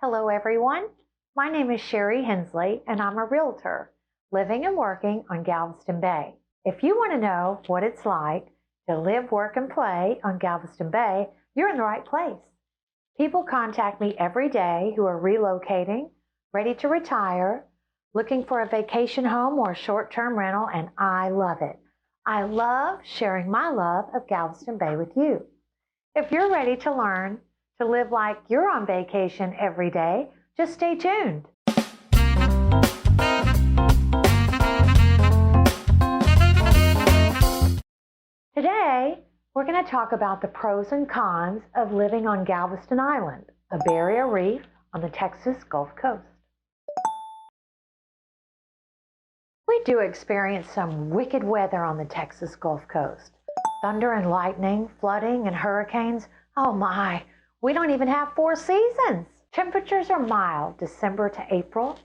Hello everyone, my name is Shari Hensley and I'm a realtor living and working on Galveston Bay. If you want to know what it's like to live, work, and play on Galveston Bay, you're in the right place. People contact me every day who are relocating, ready to retire, looking for a vacation home or a short-term rental, and I love it. I love sharing my love of Galveston Bay with you. If you're ready to learn to live like you're on vacation every day, just stay tuned. Today, we're going to talk about the pros and cons of living on Galveston Island, a barrier reef on the Texas Gulf Coast. We do experience some wicked weather on the Texas Gulf Coast. Thunder and lightning, flooding and hurricanes. Oh my, we don't even have 4 seasons. Temperatures are mild December to April,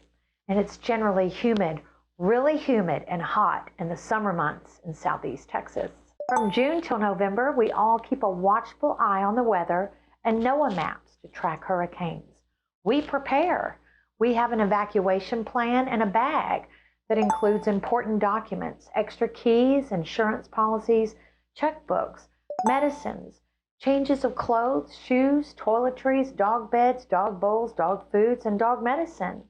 and it's generally humid, really humid and hot in the summer months in Southeast Texas. From June till November, we all keep a watchful eye on the weather and NOAA maps to track hurricanes. We prepare. We have an evacuation plan and a bag that includes important documents, extra keys, insurance policies, checkbooks, medicines, changes of clothes, shoes, toiletries, dog beds, dog bowls, dog foods, and dog medicine.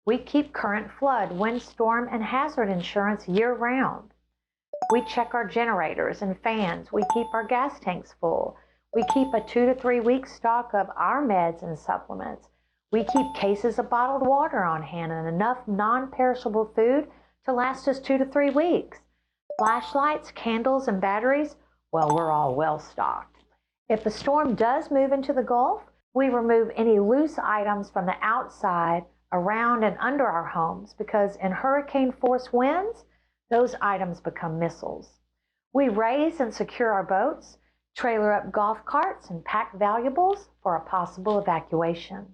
We keep current flood, windstorm, and hazard insurance year-round. We check our generators and fans. We keep our gas tanks full. We keep a 2 to 3 week stock of our meds and supplements. We keep cases of bottled water on hand and enough non-perishable food to last us 2 to 3 weeks. Flashlights, candles, and batteries, well, we're all well stocked. If the storm does move into the Gulf, we remove any loose items from the outside, around, and under our homes because in hurricane force winds, those items become missiles. We raise and secure our boats, trailer up golf carts, and pack valuables for a possible evacuation.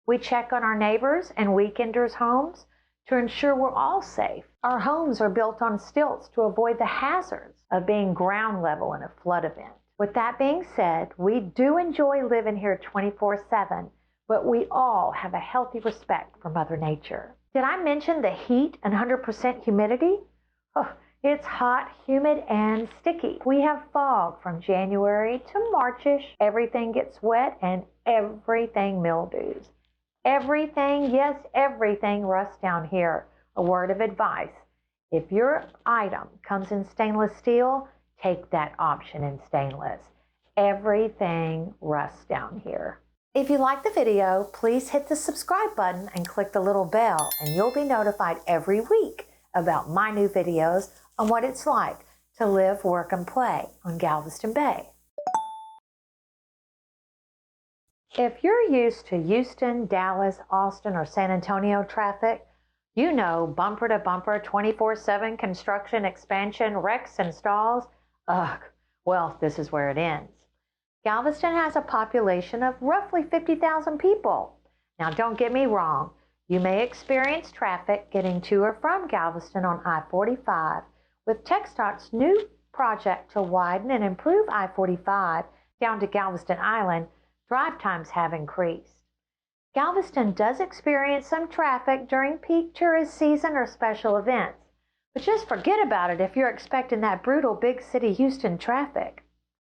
We check on our neighbors and weekenders' homes to ensure we're all safe. Our homes are built on stilts to avoid the hazards of being ground level in a flood event. With that being said, we do enjoy living here 24/7, but we all have a healthy respect for Mother Nature. Did I mention the heat and 100% humidity? Oh, it's hot, humid, and sticky. We have fog from January to March-ish. Everything gets wet and everything mildews. Everything, yes, everything rusts down here. A word of advice. If your item comes in stainless steel, take that option in stainless. Everything rusts down here. If you like the video, please hit the subscribe button and click the little bell, and you'll be notified every week about my new videos on what it's like to live, work, and play on Galveston Bay. If you're used to Houston, Dallas, Austin, or San Antonio traffic, you know bumper to bumper, 24/7 construction, expansion, wrecks, and stalls. Ugh, well, this is where it ends. Galveston has a population of roughly 50,000 people. Now, don't get me wrong. You may experience traffic getting to or from Galveston on I-45. With TxDOT's new project to widen and improve I-45 down to Galveston Island, drive times have increased. Galveston does experience some traffic during peak tourist season or special events, but just forget about it if you're expecting that brutal big city Houston traffic.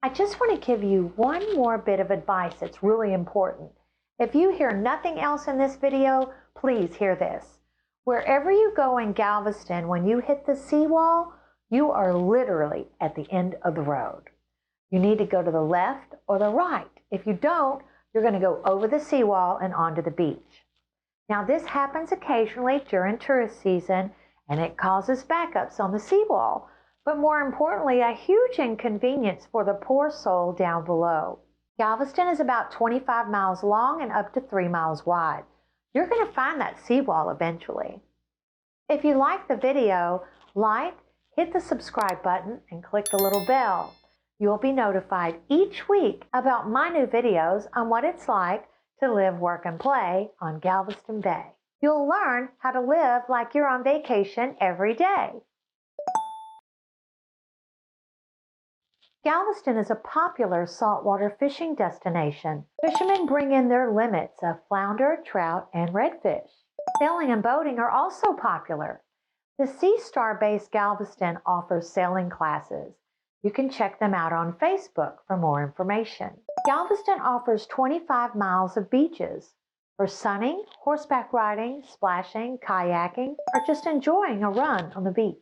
I just want to give you one more bit of advice that's really important. If you hear nothing else in this video, please hear this. Wherever you go in Galveston, when you hit the seawall, you are literally at the end of the road. You need to go to the left or the right. If you don't, you're going to go over the seawall and onto the beach. Now, this happens occasionally during tourist season, and it causes backups on the seawall, but more importantly, a huge inconvenience for the poor soul down below. Galveston is about 25 miles long and up to 3 miles wide. You're going to find that seawall eventually. If you like the video, hit the subscribe button and click the little bell. You'll be notified each week about my new videos on what it's like to live, work, and play on Galveston Bay. You'll learn how to live like you're on vacation every day. Galveston is a popular saltwater fishing destination. Fishermen bring in their limits of flounder, trout, and redfish. Sailing and boating are also popular. The Sea Star-based Galveston offers sailing classes. You can check them out on Facebook for more information. Galveston offers 25 miles of beaches for sunning, horseback riding, splashing, kayaking, or just enjoying a run on the beach.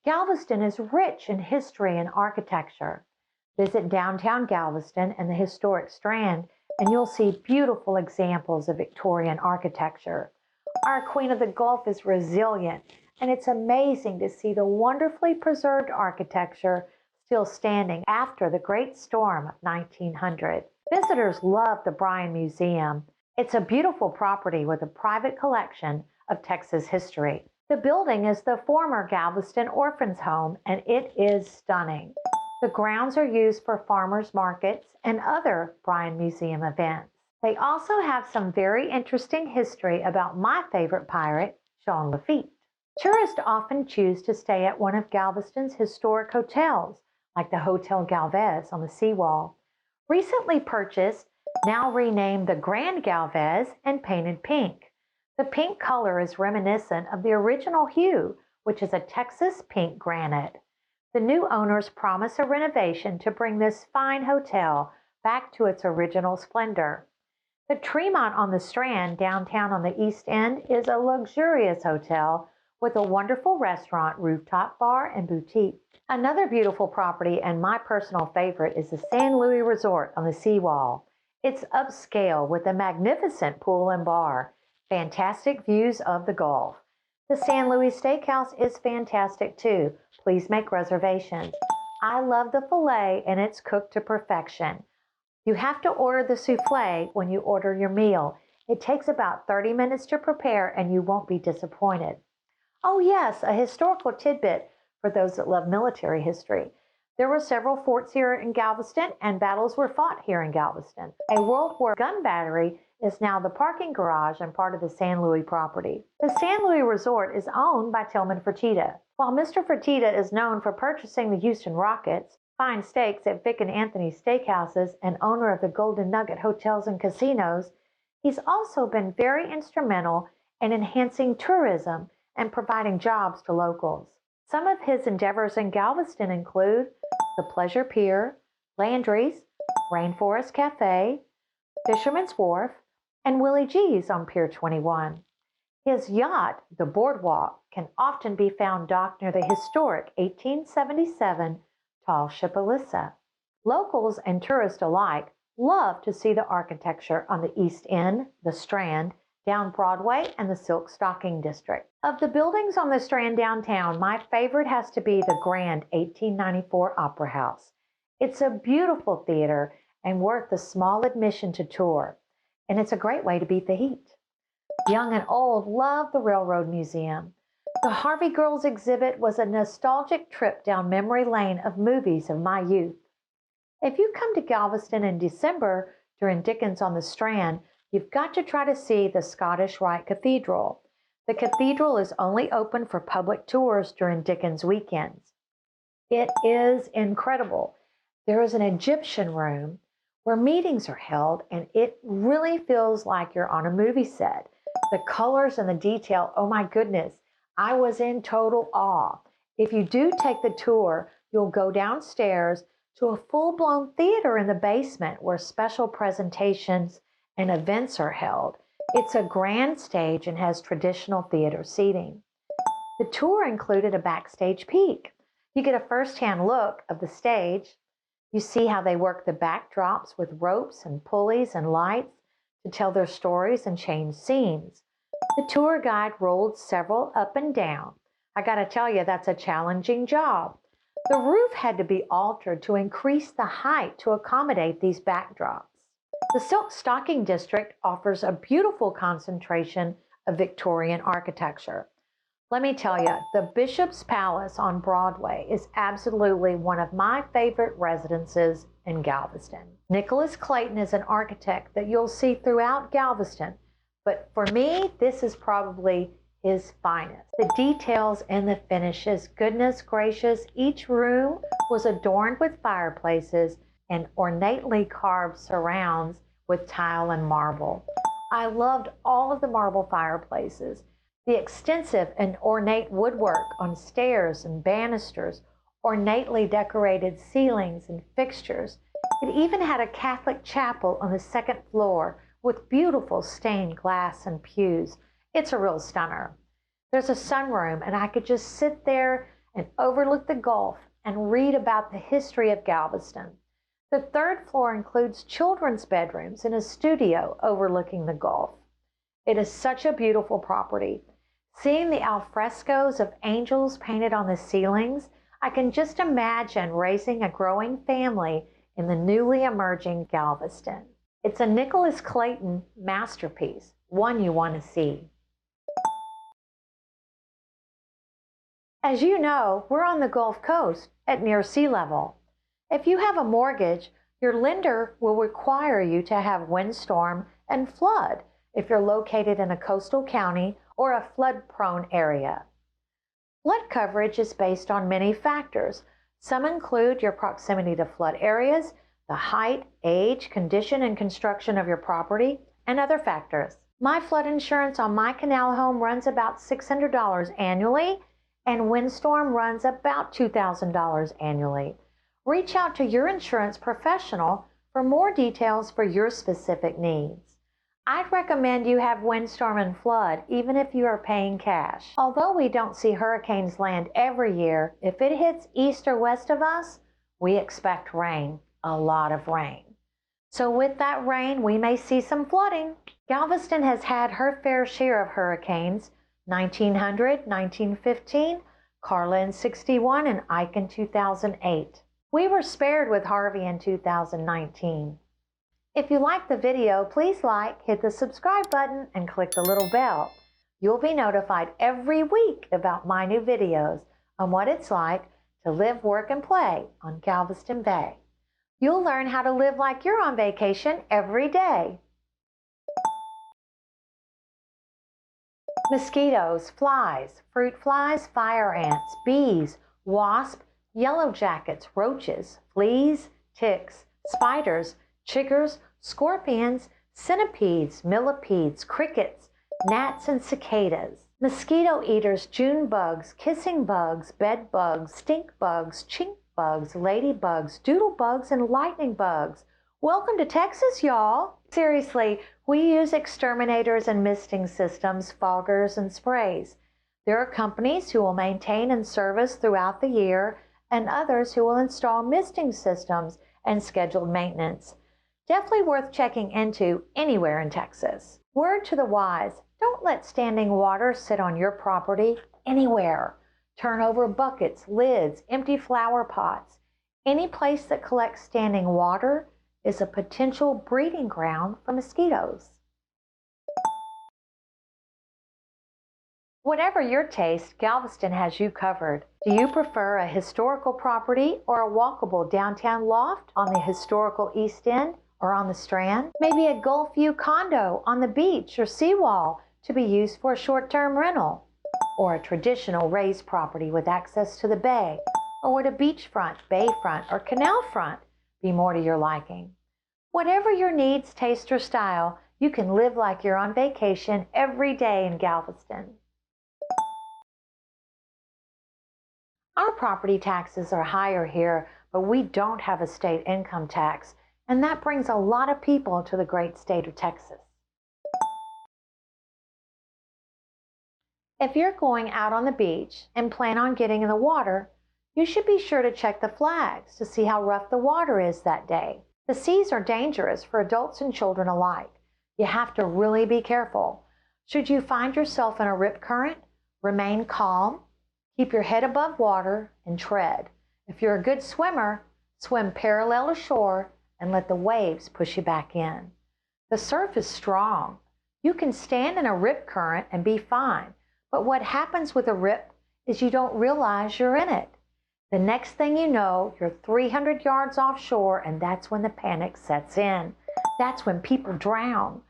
Galveston is rich in history and architecture. Visit downtown Galveston and the historic Strand, and you'll see beautiful examples of Victorian architecture. Our Queen of the Gulf is resilient, and it's amazing to see the wonderfully preserved architecture still standing after the Great Storm of 1900. Visitors love the Bryan Museum. It's a beautiful property with a private collection of Texas history. The building is the former Galveston Orphans Home, and it is stunning. The grounds are used for farmers markets and other Bryan Museum events. They also have some very interesting history about my favorite pirate, Jean Lafitte. Tourists often choose to stay at one of Galveston's historic hotels, like the Hotel Galvez on the seawall. Recently purchased, now renamed the Grand Galvez and painted pink. The pink color is reminiscent of the original hue, which is a Texas pink granite. The new owners promise a renovation to bring this fine hotel back to its original splendor. The Tremont on the Strand, downtown on the East End, is a luxurious hotel with a wonderful restaurant, rooftop bar, and boutique. Another beautiful property and my personal favorite is the San Luis Resort on the seawall. It's upscale with a magnificent pool and bar. Fantastic views of the Gulf. The San Luis Steakhouse is fantastic too. Please make reservations. I love the filet and it's cooked to perfection. You have to order the souffle when you order your meal. It takes about 30 minutes to prepare and you won't be disappointed. Oh yes, a historical tidbit for those that love military history. There were several forts here in Galveston and battles were fought here in Galveston. A World War gun battery is now the parking garage and part of the San Luis property. The San Luis Resort is owned by Tillman Fertitta. While Mr. Fertitta is known for purchasing the Houston Rockets, fine steaks at Vic and Anthony's Steakhouses, and owner of the Golden Nugget Hotels and Casinos, he's also been very instrumental in enhancing tourism and providing jobs to locals. Some of his endeavors in Galveston include the Pleasure Pier, Landry's, Rainforest Cafe, Fisherman's Wharf, and Willie G's on Pier 21. His yacht, the Boardwalk, can often be found docked near the historic 1877 tall ship Alyssa. Locals and tourists alike love to see the architecture on the East End, the Strand, down Broadway, and the Silk Stocking District. Of the buildings on the Strand downtown, my favorite has to be the Grand 1894 Opera House. It's a beautiful theater and worth the small admission to tour, and it's a great way to beat the heat. Young and old love the Railroad Museum. The Harvey Girls exhibit was a nostalgic trip down memory lane of movies of my youth. If you come to Galveston in December during Dickens on the Strand, you've got to try to see the Scottish Rite Cathedral. The cathedral is only open for public tours during Dickens weekends. It is incredible. There is an Egyptian room where meetings are held, and it really feels like you're on a movie set. The colors and the detail, oh my goodness, I was in total awe. If you do take the tour, you'll go downstairs to a full-blown theater in the basement where special presentations and events are held. It's a grand stage and has traditional theater seating. The tour included a backstage peek. You get a first-hand look of the stage. You see how they work the backdrops with ropes and pulleys and lights to tell their stories and change scenes. The tour guide rolled several up and down. I gotta tell you, that's a challenging job. The roof had to be altered to increase the height to accommodate these backdrops. The Silk Stocking District offers a beautiful concentration of Victorian architecture. Let me tell you, the Bishop's Palace on Broadway is absolutely one of my favorite residences in Galveston. Nicholas Clayton is an architect that you'll see throughout Galveston, but for me, this is probably his finest. The details and the finishes, goodness gracious, each room was adorned with fireplaces and ornately carved surrounds with tile and marble. I loved all of the marble fireplaces, the extensive and ornate woodwork on stairs and banisters, ornately decorated ceilings and fixtures. It even had a Catholic chapel on the second floor with beautiful stained glass and pews. It's a real stunner. There's a sunroom, and I could just sit there and overlook the Gulf and read about the history of Galveston. The third floor includes children's bedrooms and a studio overlooking the Gulf. It is such a beautiful property. Seeing the alfrescoes of angels painted on the ceilings, I can just imagine raising a growing family in the newly emerging Galveston. It's a Nicholas Clayton masterpiece, one you want to see. As you know, we're on the Gulf Coast at near sea level. If you have a mortgage, your lender will require you to have windstorm and flood if you're located in a coastal county or a flood-prone area. Flood coverage is based on many factors. Some include your proximity to flood areas, the height, age, condition, and construction of your property, and other factors. My flood insurance on my canal home runs about $600 annually, and windstorm runs about $2,000 annually. Reach out to your insurance professional for more details for your specific needs. I'd recommend you have windstorm and flood even if you are paying cash. Although we don't see hurricanes land every year, if it hits east or west of us, we expect rain, a lot of rain. So with that rain, we may see some flooding. Galveston has had her fair share of hurricanes, 1900, 1915, Carla in 61, and Ike in 2008. We were spared with Harvey in 2019. If you like the video, please like, hit the subscribe button, and click the little bell. You'll be notified every week about my new videos on what it's like to live, work, and play on Galveston Bay. You'll learn how to live like you're on vacation every day. Mosquitoes, flies, fruit flies, fire ants, bees, wasps, yellow jackets, roaches, fleas, ticks, spiders, chiggers, scorpions, centipedes, millipedes, crickets, gnats, and cicadas. Mosquito eaters, June bugs, kissing bugs, bed bugs, stink bugs, chink bugs, ladybugs, doodle bugs, and lightning bugs. Welcome to Texas, y'all. Seriously, we use exterminators and misting systems, foggers, and sprays. There are companies who will maintain and service throughout the year, and others who will install misting systems and scheduled maintenance. Definitely worth checking into anywhere in Texas. Word to the wise, don't let standing water sit on your property anywhere. Turn over buckets, lids, empty flower pots. Any place that collects standing water is a potential breeding ground for mosquitoes. Whatever your taste, Galveston has you covered. Do you prefer a historical property or a walkable downtown loft on the historical East End or on the Strand? Maybe a Gulf View condo on the beach or seawall to be used for a short-term rental? Or a traditional raised property with access to the bay? Or would a beachfront, bayfront, or canal front be more to your liking? Whatever your needs, taste, or style, you can live like you're on vacation every day in Galveston. Our property taxes are higher here, but we don't have a state income tax, and that brings a lot of people to the great state of Texas. If you're going out on the beach and plan on getting in the water, you should be sure to check the flags to see how rough the water is that day. The seas are dangerous for adults and children alike. You have to really be careful. Should you find yourself in a rip current, remain calm, keep your head above water, and tread. If you're a good swimmer, swim parallel to shore and let the waves push you back in. The surf is strong. You can stand in a rip current and be fine, but what happens with a rip is you don't realize you're in it. The next thing you know, you're 300 yards offshore, and that's when the panic sets in. That's when people drown.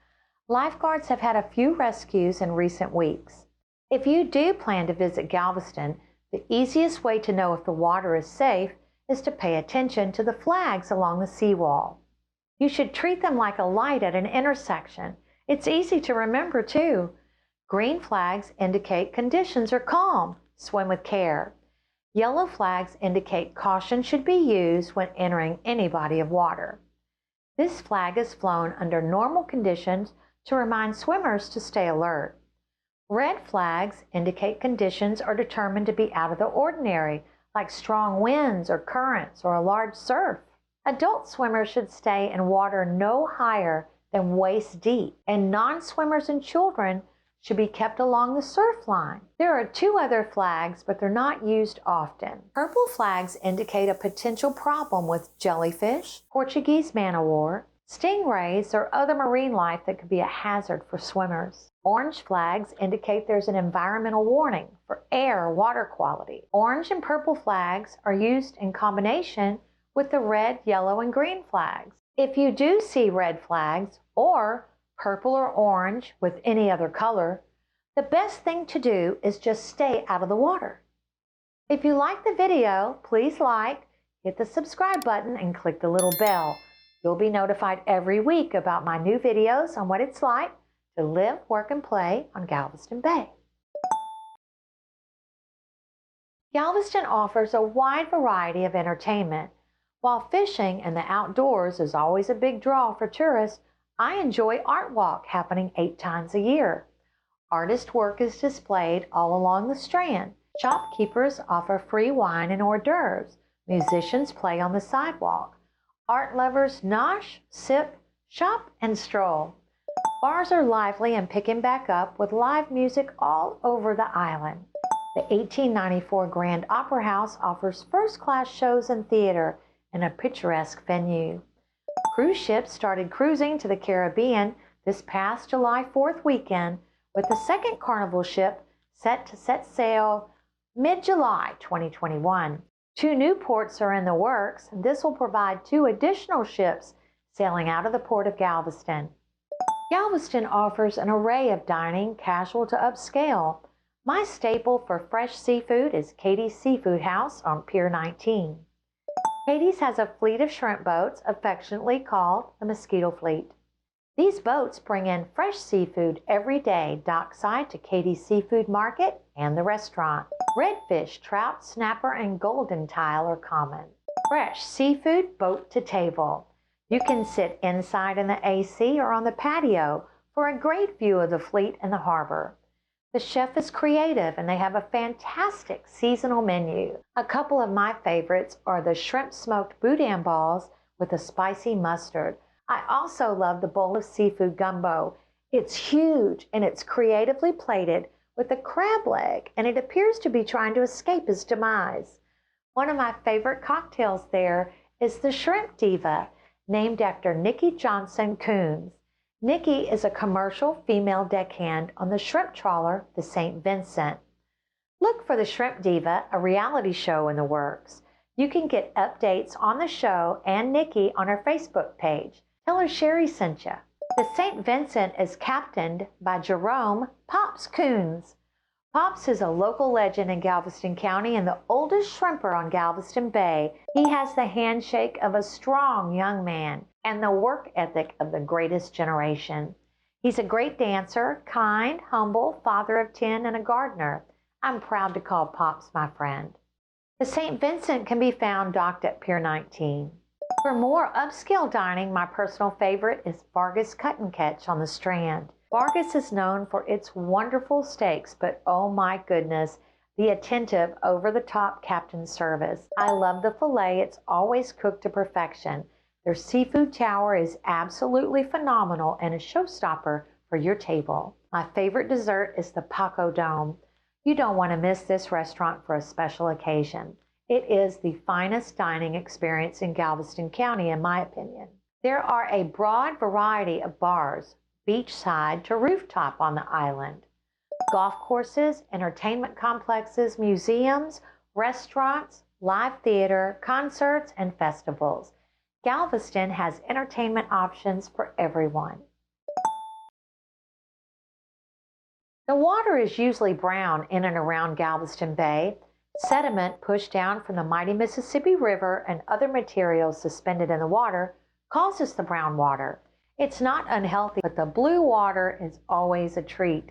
Lifeguards have had a few rescues in recent weeks. If you do plan to visit Galveston, the easiest way to know if the water is safe is to pay attention to the flags along the seawall. You should treat them like a light at an intersection. It's easy to remember too. Green flags indicate conditions are calm. Swim with care. Yellow flags indicate caution should be used when entering any body of water. This flag is flown under normal conditions to remind swimmers to stay alert. Red flags indicate conditions are determined to be out of the ordinary, like strong winds or currents or a large surf. Adult swimmers should stay in water no higher than waist deep, and non-swimmers and children should be kept along the surf line. There are two other flags, but they're not used often. Purple flags indicate a potential problem with jellyfish, Portuguese man-o-war, stingrays, or other marine life that could be a hazard for swimmers. Orange flags indicate there's an environmental warning for air or water quality. Orange and purple flags are used in combination with the red, yellow, and green flags. If you do see red flags or purple or orange with any other color, the best thing to do is just stay out of the water. If you like the video, please like, hit the subscribe button, and click the little bell. You'll be notified every week about my new videos on what it's like to live, work, and play on Galveston Bay. Galveston offers a wide variety of entertainment. While fishing and the outdoors is always a big draw for tourists, I enjoy Art Walk happening 8 times a year. Artist work is displayed all along the Strand. Shopkeepers offer free wine and hors d'oeuvres. Musicians play on the sidewalk. Art lovers nosh, sip, shop, and stroll. Bars are lively and picking back up with live music all over the island. The 1894 Grand Opera House offers first-class shows and theater in a picturesque venue. Cruise ships started cruising to the Caribbean this past July 4th weekend, with the second Carnival ship set to set sail mid-July 2021. 2 new ports are in the works, and this will provide 2 additional ships sailing out of the port of Galveston. Galveston offers an array of dining, casual to upscale. My staple for fresh seafood is Katie's Seafood House on Pier 19. Katie's has a fleet of shrimp boats, affectionately called the Mosquito Fleet. These boats bring in fresh seafood every day dockside to Katie's Seafood Market and the restaurant. Redfish, trout, snapper, and golden tile are common. Fresh seafood boat to table. You can sit inside in the AC or on the patio for a great view of the fleet and the harbor. The chef is creative and they have a fantastic seasonal menu. A couple of my favorites are the shrimp smoked boudin balls with a spicy mustard. I also love the bowl of seafood gumbo. It's huge and it's creatively plated with a crab leg, and it appears to be trying to escape his demise. One of my favorite cocktails there is the Shrimp Diva, named after Nikki Johnson Coons. Nikki is a commercial female deckhand on the shrimp trawler, the St. Vincent. Look for the Shrimp Diva, a reality show in the works. You can get updates on the show and Nikki on her Facebook page. Tell her Shari sent you. The St. Vincent is captained by Jerome Pops Coons. Pops is a local legend in Galveston County and the oldest shrimper on Galveston Bay. He has the handshake of a strong young man and the work ethic of the greatest generation. He's a great dancer, kind, humble, father of 10, and a gardener. I'm proud to call Pops my friend. The St. Vincent can be found docked at Pier 19. For more upscale dining, my personal favorite is Vargas Cut and Catch on the Strand. Vargas is known for its wonderful steaks, but oh my goodness, the attentive, over-the-top captain service. I love the filet. It's always cooked to perfection. Their seafood tower is absolutely phenomenal and a showstopper for your table. My favorite dessert is the Paco Dome. You don't want to miss this restaurant for a special occasion. It is the finest dining experience in Galveston County, in my opinion. There are a broad variety of bars, beachside to rooftop on the island. Golf courses, entertainment complexes, museums, restaurants, live theater, concerts, and festivals. Galveston has entertainment options for everyone. The water is usually brown in and around Galveston Bay. Sediment pushed down from the mighty Mississippi River and other materials suspended in the water causes the brown water. It's not unhealthy, but the blue water is always a treat.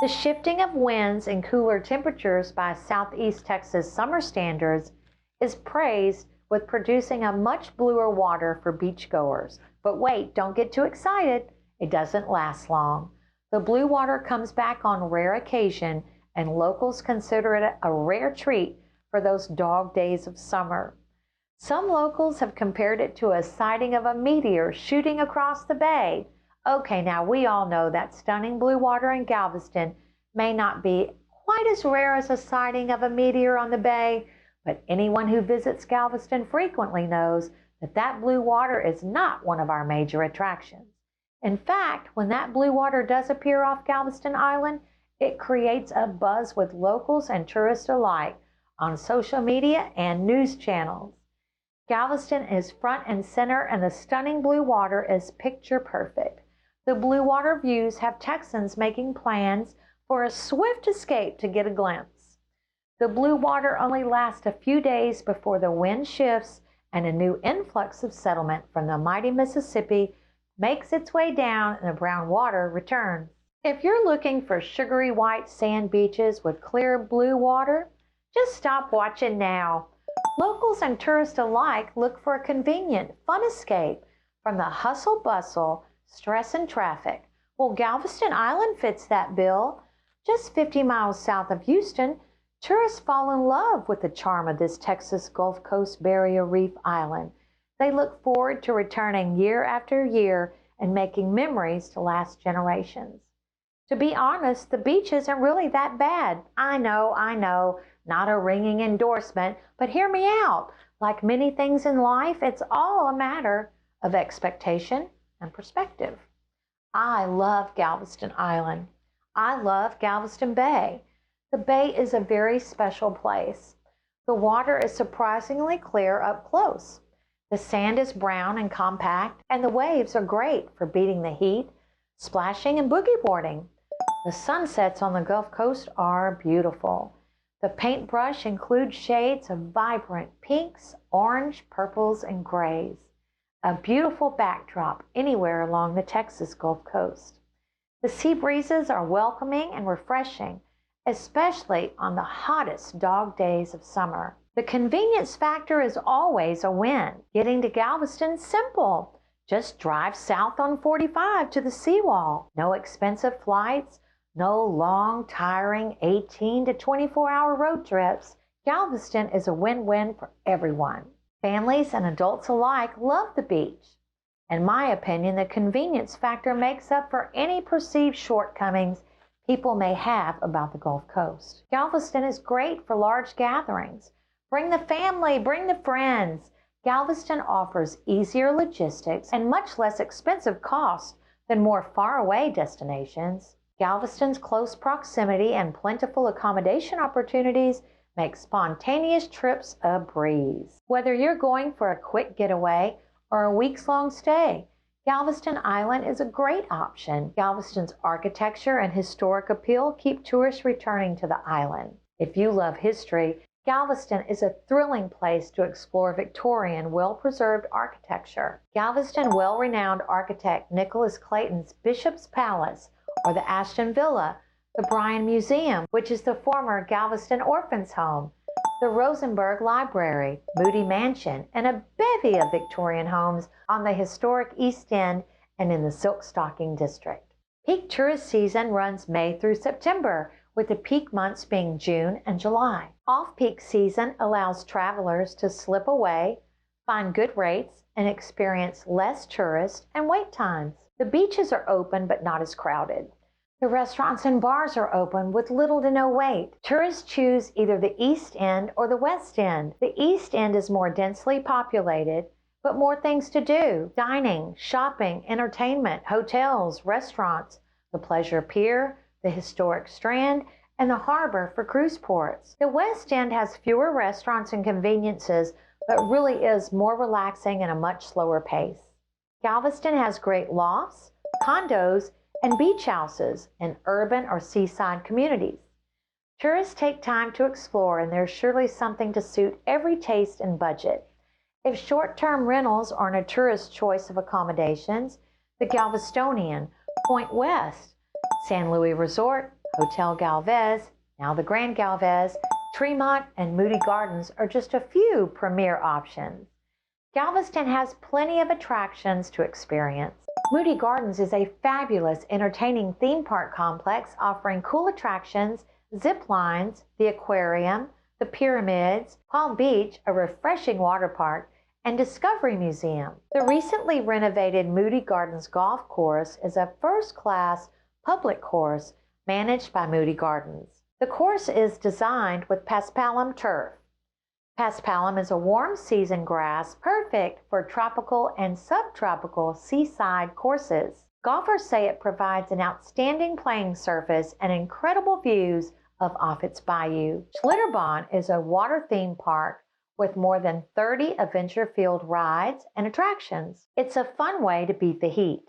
The shifting of winds and cooler temperatures by Southeast Texas summer standards is praised with producing a much bluer water for beachgoers. But wait, don't get too excited. It doesn't last long. The blue water comes back on rare occasion, and locals consider it a rare treat for those dog days of summer. Some locals have compared it to a sighting of a meteor shooting across the bay. Okay, now we all know that stunning blue water in Galveston may not be quite as rare as a sighting of a meteor on the bay, but anyone who visits Galveston frequently knows that that blue water is not one of our major attractions. In fact, when that blue water does appear off Galveston Island, it creates a buzz with locals and tourists alike on social media and news channels. Galveston is front and center, and the stunning blue water is picture perfect. The blue water views have Texans making plans for a swift escape to get a glimpse. The blue water only lasts a few days before the wind shifts and a new influx of settlement from the mighty Mississippi makes its way down and the brown water returns. If you're looking for sugary white sand beaches with clear blue water, just stop watching now. Locals and tourists alike look for a convenient, fun escape from the hustle bustle, stress, and traffic. Well, Galveston Island fits that bill. Just 50 miles south of Houston, tourists fall in love with the charm of this Texas Gulf Coast barrier reef island. They look forward to returning year after year and making memories to last generations. To be honest, the beach isn't really that bad. I know, not a ringing endorsement, but hear me out. Like many things in life, it's all a matter of expectation and perspective. I love Galveston Island. I love Galveston Bay. The bay is a very special place. The water is surprisingly clear up close. The sand is brown and compact, and the waves are great for beating the heat, splashing, and boogie boarding. The sunsets on the Gulf Coast are beautiful. The paintbrush includes shades of vibrant pinks, orange, purples, and grays. A beautiful backdrop anywhere along the Texas Gulf Coast. The sea breezes are welcoming and refreshing, especially on the hottest dog days of summer. The convenience factor is always a win. Getting to Galveston is simple. Just drive south on 45 to the seawall. No expensive flights, no long, tiring 18 to 24-hour road trips. Galveston is a win-win for everyone. Families and adults alike love the beach. In my opinion, the convenience factor makes up for any perceived shortcomings people may have about the Gulf Coast. Galveston is great for large gatherings. Bring the family, bring the friends. Galveston offers easier logistics and much less expensive costs than more faraway destinations. Galveston's close proximity and plentiful accommodation opportunities make spontaneous trips a breeze. Whether you're going for a quick getaway or a weeks-long stay, Galveston Island is a great option. Galveston's architecture and historic appeal keep tourists returning to the island. If you love history, Galveston is a thrilling place to explore Victorian, well-preserved architecture. Galveston well-renowned architect Nicholas Clayton's Bishop's Palace, or the Ashton Villa, the Bryan Museum, which is the former Galveston Orphans Home, the Rosenberg Library, Moody Mansion, and a bevy of Victorian homes on the historic East End and in the Silkstocking District. Peak tourist season runs May through September, with the peak months being June and July. Off-peak season allows travelers to slip away, find good rates, and experience less tourists and wait times. The beaches are open but not as crowded. The restaurants and bars are open with little to no wait. Tourists choose either the East End or the West End. The East End is more densely populated, but more things to do. Dining, shopping, entertainment, hotels, restaurants, the Pleasure Pier, the historic Strand, and the harbor for cruise ports. The West End has fewer restaurants and conveniences, but really is more relaxing and a much slower pace. Galveston has great lofts, condos, and beach houses in urban or seaside communities. Tourists take time to explore, and there's surely something to suit every taste and budget. If short-term rentals aren't a tourist choice of accommodations, the Galvestonian, Point West, San Luis Resort, Hotel Galvez, now the Grand Galvez, Tremont, and Moody Gardens are just a few premier options. Galveston has plenty of attractions to experience. Moody Gardens is a fabulous, entertaining theme park complex offering cool attractions, zip lines, the aquarium, the pyramids, Palm Beach, a refreshing water park, and Discovery Museum. The recently renovated Moody Gardens Golf Course is a first-class public course managed by Moody Gardens. The course is designed with paspalum turf. Paspalum is a warm season grass perfect for tropical and subtropical seaside courses. Golfers say it provides an outstanding playing surface and incredible views of Offutt's Bayou. Schlitterbahn is a water theme park with more than 30 adventure-filled rides and attractions. It's a fun way to beat the heat.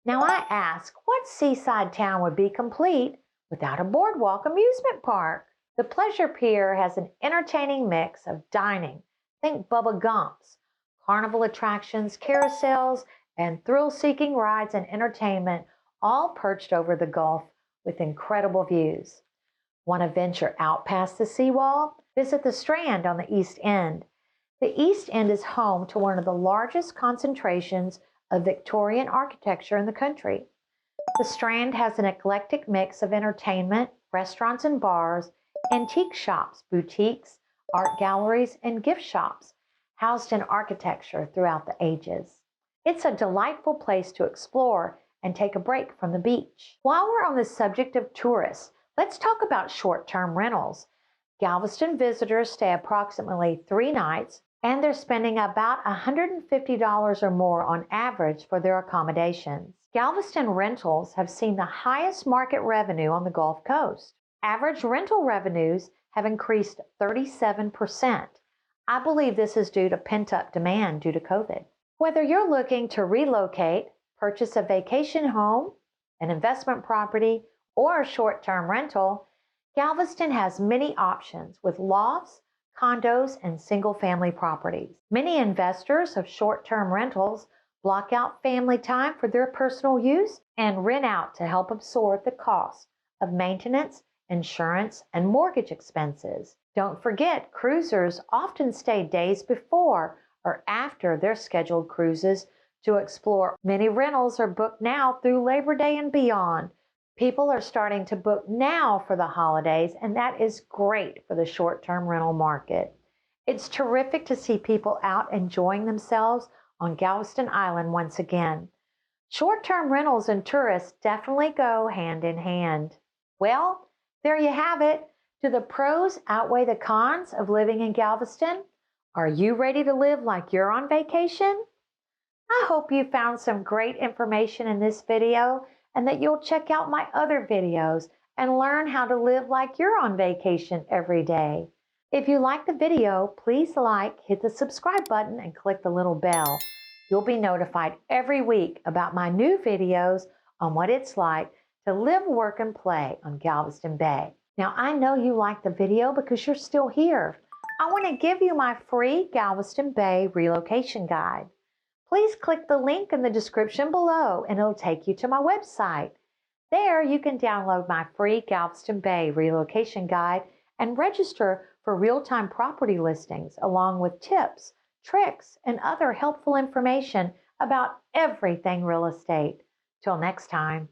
Now I ask, what seaside town would be complete without a boardwalk amusement park? The Pleasure Pier has an entertaining mix of dining, think Bubba Gump's, carnival attractions, carousels, and thrill-seeking rides and entertainment, all perched over the Gulf with incredible views. Want to venture out past the seawall? Visit the Strand on the East End. The East End is home to one of the largest concentrations of Victorian architecture in the country. The Strand has an eclectic mix of entertainment, restaurants and bars, antique shops, boutiques, art galleries, and gift shops housed in architecture throughout the ages. It's a delightful place to explore and take a break from the beach. While we're on the subject of tourists, let's talk about short-term rentals. Galveston visitors stay approximately 3 nights, and they're spending about $150 or more on average for their accommodations. Galveston rentals have seen the highest market revenue on the Gulf Coast. Average rental revenues have increased 37%. I believe this is due to pent-up demand due to COVID. Whether you're looking to relocate, purchase a vacation home, an investment property, or a short-term rental, Galveston has many options with lofts, condos, and single-family properties. Many investors of short-term rentals block out family time for their personal use and rent out to help absorb the cost of maintenance, insurance, and mortgage expenses. Don't forget, cruisers often stay days before or after their scheduled cruises to explore. Many rentals are booked now through Labor Day and beyond. People are starting to book now for the holidays, and that is great for the short-term rental market. It's terrific to see people out enjoying themselves on Galveston Island once again. Short-term rentals and tourists definitely go hand in hand. Well, there you have it. Do the pros outweigh the cons of living in Galveston? Are you ready to live like you're on vacation? I hope you found some great information in this video and that you'll check out my other videos and learn how to live like you're on vacation every day. If you like the video, please hit the subscribe button and click the little bell. You'll be notified every week about my new videos on what it's like to live, work, and play on Galveston Bay. Now, I know you like the video because you're still here. I want to give you my free Galveston Bay relocation guide. Please click the link in the description below and it'll take you to my website. There you can download my free Galveston Bay relocation guide and register for real-time property listings along with tips, tricks, and other helpful information about everything real estate. Till next time.